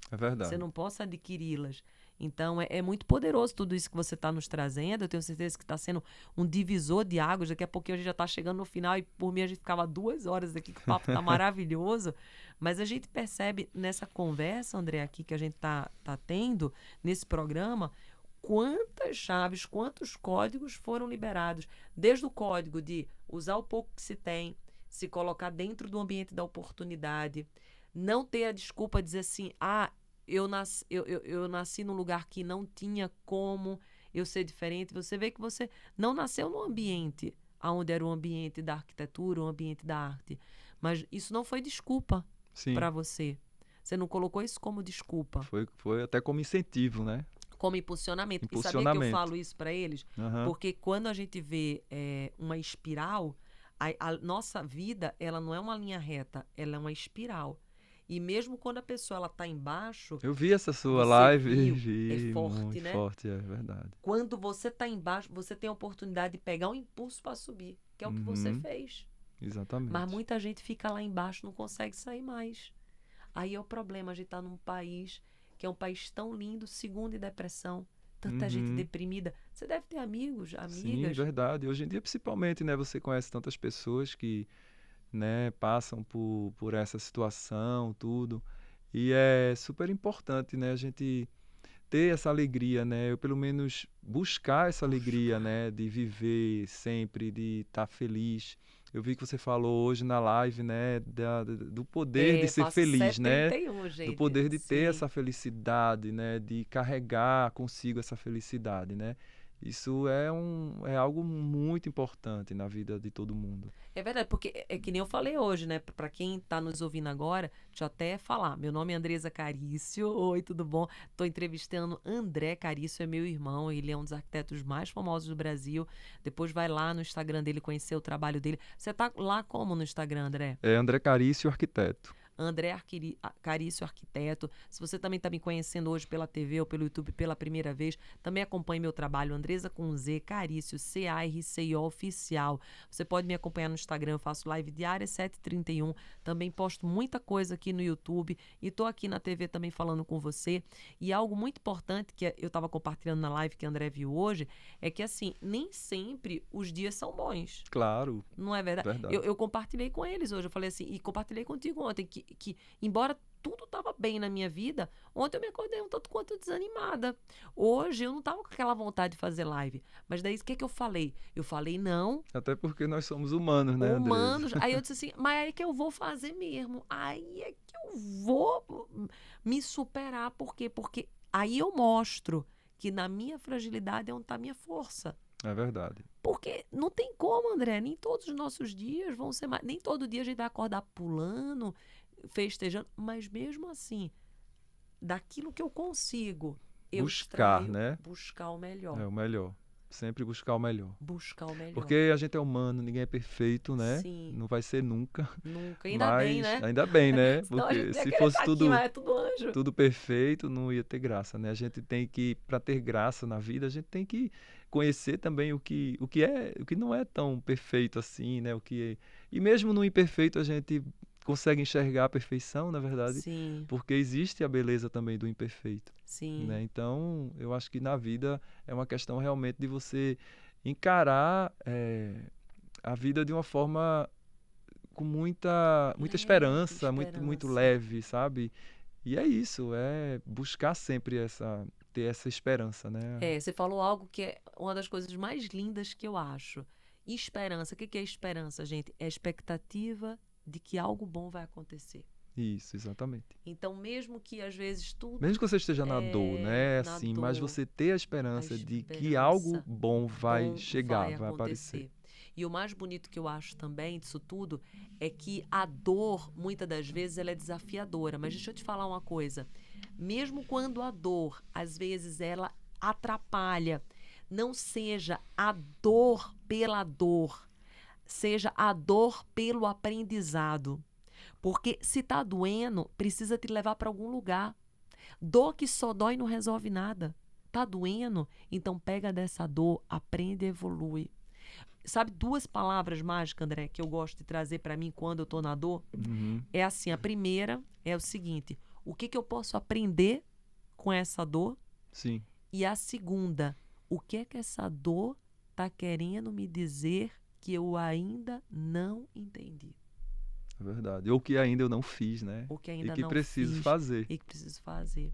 É Você verdade. não possa adquiri-las. Então, é muito poderoso tudo isso que você está nos trazendo. Eu tenho certeza que está sendo um divisor de águas. Daqui a pouquinho a gente já está chegando no final e, por mim, a gente ficava 2 horas aqui, que o papo está maravilhoso. Mas a gente percebe nessa conversa, André, aqui que a gente tá tendo, nesse programa, quantas chaves, quantos códigos foram liberados. Desde o código de usar o pouco que se tem, se colocar dentro do ambiente da oportunidade, não ter a desculpa de dizer assim, eu nasci num lugar que não tinha como eu ser diferente. Você vê que você não nasceu num ambiente onde era o ambiente da arquitetura, o ambiente da arte. Mas isso não foi desculpa Sim, para você. Você não colocou isso como desculpa, foi até como incentivo, né? como impulsionamento. E sabia que eu Impulsionamento. falo isso para eles? Aham. Porque quando a gente vê uma espiral, a nossa vida ela não é uma linha reta, ela é uma espiral. E mesmo quando a pessoa ela está embaixo, Eu vi essa sua você live e viu, é vi forte, muito né? forte, é verdade. Quando você está embaixo, você tem a oportunidade de pegar um impulso para subir, que é o que você Uhum, fez. Mas exatamente. muita gente fica lá embaixo, não consegue sair mais. Aí é o problema, a gente está num país que é um país tão lindo, segundo em depressão, tanta gente Uhum, deprimida. Você deve ter amigos, sim, amigas. verdade. Hoje em dia, principalmente, né, você conhece tantas pessoas que, né, passam por essa situação, tudo. E é super importante, né, a gente ter essa alegria, né? Eu pelo menos buscar essa alegria, Buscar. né? De viver sempre, de estar feliz. Eu vi que você falou hoje na live, né? Do poder de É, ser faço feliz, né? 7h31, Do gente. poder de ter Sim. essa felicidade, né? De carregar consigo essa felicidade, né? Isso é algo muito importante na vida de todo mundo. É verdade, porque é que nem eu falei hoje, né? Para quem tá nos ouvindo agora, deixa eu até falar. Meu nome é Andresa Carício. Oi, tudo bom? Tô entrevistando André Carício, é meu irmão. Ele é um dos arquitetos mais famosos do Brasil. Depois vai lá no Instagram dele conhecer o trabalho dele. Você tá lá como no Instagram, André? É André Carício, arquiteto. André Carício Arquiteto. Se você também está me conhecendo hoje pela TV ou pelo YouTube pela primeira vez, também acompanhe meu trabalho, Andresa com Z, Carício, C-A-R-C-I-O Oficial. Você pode me acompanhar no Instagram, eu faço live diária 7h31, também posto muita coisa aqui no YouTube e estou aqui na TV também falando com você. E algo muito importante que eu estava compartilhando na live que a André viu hoje, é que assim, nem sempre os dias são bons. Claro, Não é verdade? verdade. Eu compartilhei com eles hoje, eu falei assim, e compartilhei contigo ontem, que embora tudo estava bem na minha vida, ontem eu me acordei um tanto quanto desanimada. Hoje eu não estava com aquela vontade de fazer live. Mas daí o que eu falei? Eu falei, não, Até porque nós somos humanos, né, Andresa? humanos. Aí eu disse assim, mas aí é que eu vou fazer mesmo. Aí é que eu vou me superar. Por quê? Porque aí eu mostro que na minha fragilidade é onde está a minha força. É verdade. Porque não tem como, André, nem todos os nossos dias vão ser mais. Nem todo dia a gente vai acordar pulando, festejando, mas mesmo assim, daquilo que eu consigo, eu Buscar, extraio, né? buscar o melhor. É o melhor. Sempre buscar o melhor. Buscar o melhor. Porque a gente é humano, ninguém é perfeito, né? Sim. Não vai ser nunca. Nunca. Ainda bem, né? Ainda bem, né? Senão a gente Porque ia se querer fosse tá aqui, tudo, mas é tudo anjo. tudo perfeito, não ia ter graça, né? A gente tem que, para ter graça na vida, a gente tem que conhecer também o que não é tão perfeito assim, né? E mesmo no imperfeito a gente consegue enxergar a perfeição, na verdade, Sim, porque existe a beleza também do imperfeito, sim. né? Então, eu acho que na vida é uma questão realmente de você encarar a vida de uma forma com muita Leve, esperança, muito esperança. leve, sabe? E é isso, é buscar sempre ter essa esperança, né? É, você falou algo que é uma das coisas mais lindas que eu acho. Esperança. O que é esperança, gente? É a expectativa de que algo bom vai acontecer. Isso, exatamente. Então, mesmo que às vezes tudo Mesmo que você esteja na dor, né? na Assim, mas dor, você ter a a esperança de que algo esperança bom vai bom chegar, vai vai aparecer. acontecer. E o mais bonito que eu acho também disso tudo é que a dor, muitas das vezes, ela é desafiadora. Mas deixa eu te falar uma coisa. Mesmo quando a dor, às vezes, ela atrapalha, não seja a dor pela dor, seja a dor pelo aprendizado. Porque se tá doendo, precisa te levar para algum lugar. Dor que só dói não resolve nada. Tá doendo? Então pega dessa dor, aprende e evolui. Sabe, duas palavras mágicas, André, que eu gosto de trazer para mim quando eu tô na dor? Uhum. É assim, a primeira é o seguinte, o que eu posso aprender com essa dor? Sim, E a segunda, o que é que essa dor tá querendo me dizer que eu ainda não entendi? é verdade. Ou que ainda eu não fiz, né? Ou que E ainda que não preciso fiz fazer. e que preciso fazer.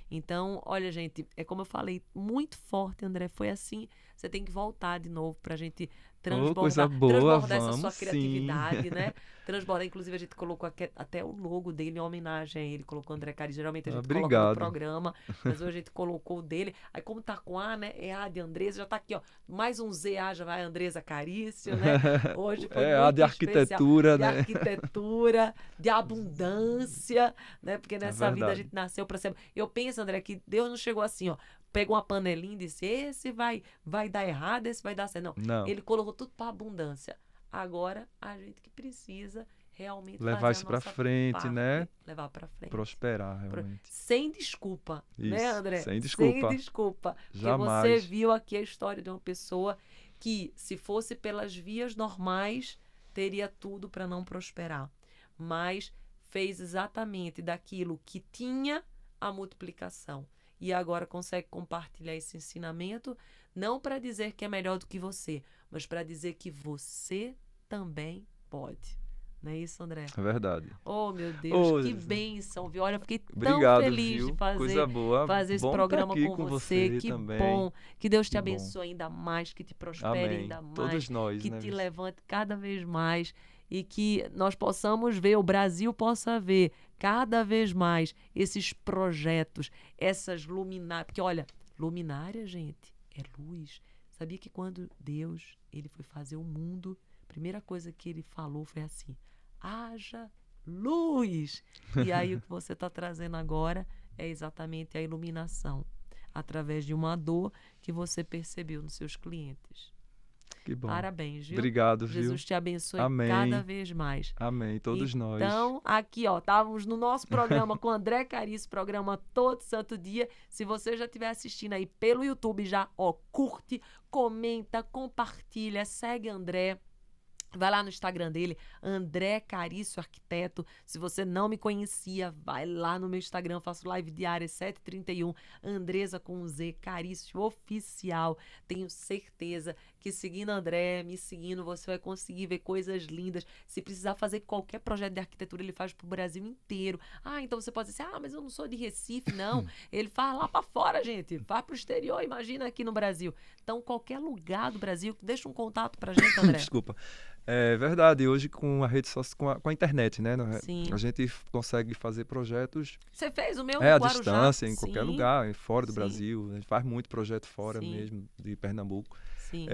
Então, olha, gente, é como eu falei, muito forte, André. Foi assim. Você tem que voltar de novo pra gente Oh, coisa boa, transbordar essa sua vamos sim. criatividade, né? Transbordar. Inclusive, a gente colocou até o logo dele em homenagem a ele. Colocou André Cari. Geralmente a gente coloca no Obrigado. programa, mas hoje a gente colocou o dele. Aí, como tá com A, né? É A de Andresa, já tá aqui, ó. Mais um ZA, já vai Andresa Carício, né? Hoje foi É a muito de especial. arquitetura, De né? arquitetura, de abundância, né? Porque É nessa vida a verdade. gente nasceu para ser. Eu penso, André, que Deus não chegou assim, ó. Pegou uma panelinha e disse: esse vai dar errado, esse vai dar certo. Não. Não, Ele colocou tudo para abundância. Agora a gente que precisa realmente levar fazer a isso pra nossa frente, parte, né? levar para frente. Prosperar, realmente. Sem desculpa, né, Isso, André? sem Sem desculpa. desculpa. Porque você Jamais. viu aqui a história de uma pessoa que, se fosse pelas vias normais, teria tudo para não prosperar. Mas fez exatamente daquilo que tinha a multiplicação. E agora consegue compartilhar esse ensinamento, não para dizer que é melhor do que você, mas para dizer que você também pode. Não é isso, André? É verdade. Oh, meu Deus, Ô, que bênção, viu? Olha, eu fiquei tão obrigado, feliz de viu? Coisa boa. fazer esse Bom estar programa aqui com com você. você Que também. bom. Que Deus te Que bom. abençoe ainda mais, que te prospere Amém. ainda mais, Todos nós, que né? te levante cada vez mais e que nós possamos ver, o Brasil possa ver cada vez mais esses projetos, essas luminárias. Porque, olha, luminária, gente, é luz. Sabia que quando Deus ele foi fazer o mundo, a primeira coisa que ele falou foi assim: haja luz. E aí o que você está trazendo agora é exatamente a iluminação, através de uma dor que você percebeu nos seus clientes. Que bom. Parabéns, viu? Obrigado, viu? Jesus te abençoe Amém. cada vez mais. Amém, todos nós. Então, aqui, ó, estávamos no nosso programa com André Carício, programa Todo Santo Dia. Se você já estiver assistindo aí pelo YouTube, já, ó, curte, comenta, compartilha, segue André. Vai lá no Instagram dele, André Carício Arquiteto. Se você não me conhecia, vai lá no meu Instagram, faço live diária 7h31, Andresa com Z, Carício Oficial. Tenho certeza que seguindo André, me seguindo, você vai conseguir ver coisas lindas. Se precisar fazer qualquer projeto de arquitetura, ele faz pro Brasil inteiro. Ah, então você pode dizer assim, mas eu não sou de Recife, não. Ele faz lá para fora, gente. Faz pro exterior, imagina aqui no Brasil. Então, qualquer lugar do Brasil, deixa um contato pra gente, André. Desculpa. É verdade, hoje com a rede social, com a internet, né? Sim. A gente consegue fazer projetos. Você fez o meu no à Guarujá? distância, em Sim. qualquer lugar, fora do Sim. Brasil. A gente faz muito projeto fora Sim. mesmo, de Pernambuco. Sim.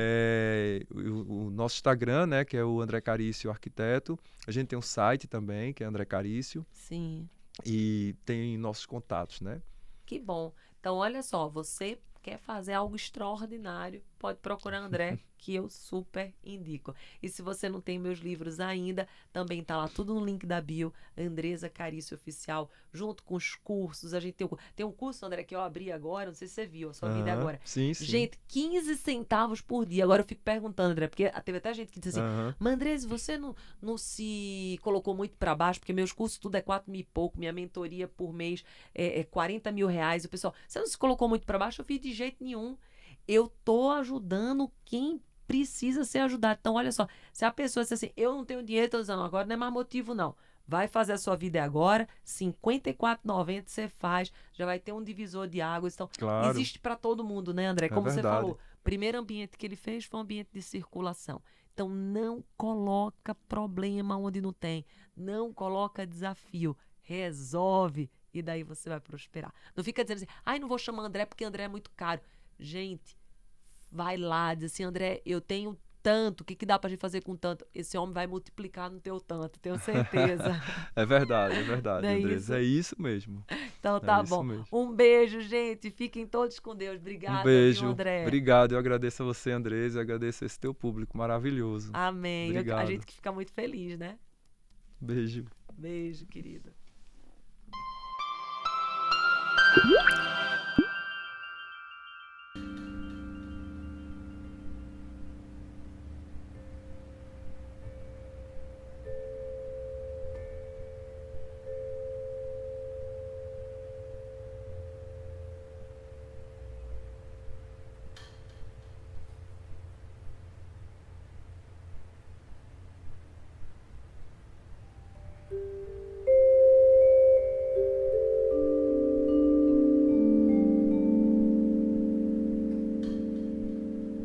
O nosso Instagram, né, que é o André Carício Arquiteto. A gente tem um site também, que é André Carício. Sim. E tem nossos contatos, né? Que bom. Então, olha só, você quer fazer algo extraordinário, pode procurar André, que eu super indico. E se você não tem meus livros ainda, também tá lá tudo no link da bio, Andresa Carício Oficial, junto com os cursos. A gente tem um curso, André, que eu abri agora, não sei se você viu, a sua vida é agora. Sim, sim. Gente, 15 centavos por dia. Agora eu fico perguntando, André, porque teve até gente que disse assim, Mandrese, você não se colocou muito para baixo, porque meus cursos tudo é 4 mil e pouco, minha mentoria por mês é 40 mil reais. O pessoal, você não se colocou muito para baixo? Eu fiz de jeito nenhum. Eu tô ajudando quem precisa ser ajudado. Então, olha só, se a pessoa diz assim, eu não tenho dinheiro, tô dizendo, agora não é mais motivo, não. Vai fazer a sua vida agora, R$ 54,90 você faz, já vai ter um divisor de águas. Então, claro. Existe para todo mundo, né, André? Como você verdade. falou, o primeiro ambiente que ele fez foi um ambiente de circulação. Então, não coloca problema onde não tem. Não coloca desafio. Resolve. E daí você vai prosperar. Não fica dizendo assim, não vou chamar André porque André é muito caro. Gente, vai lá, diz assim, André, eu tenho tanto, o que dá pra gente fazer com tanto? Esse homem vai multiplicar no teu tanto, tenho certeza. É verdade, Não é Andresa. isso? É isso mesmo. Então tá isso bom. mesmo. Um beijo, gente. Fiquem todos com Deus. Obrigada, Um beijo. viu, André? Obrigado. Eu agradeço a você, Andresa, e agradeço a esse teu público maravilhoso. Amém. Obrigado. A gente que fica muito feliz, né? Beijo. Beijo, querida.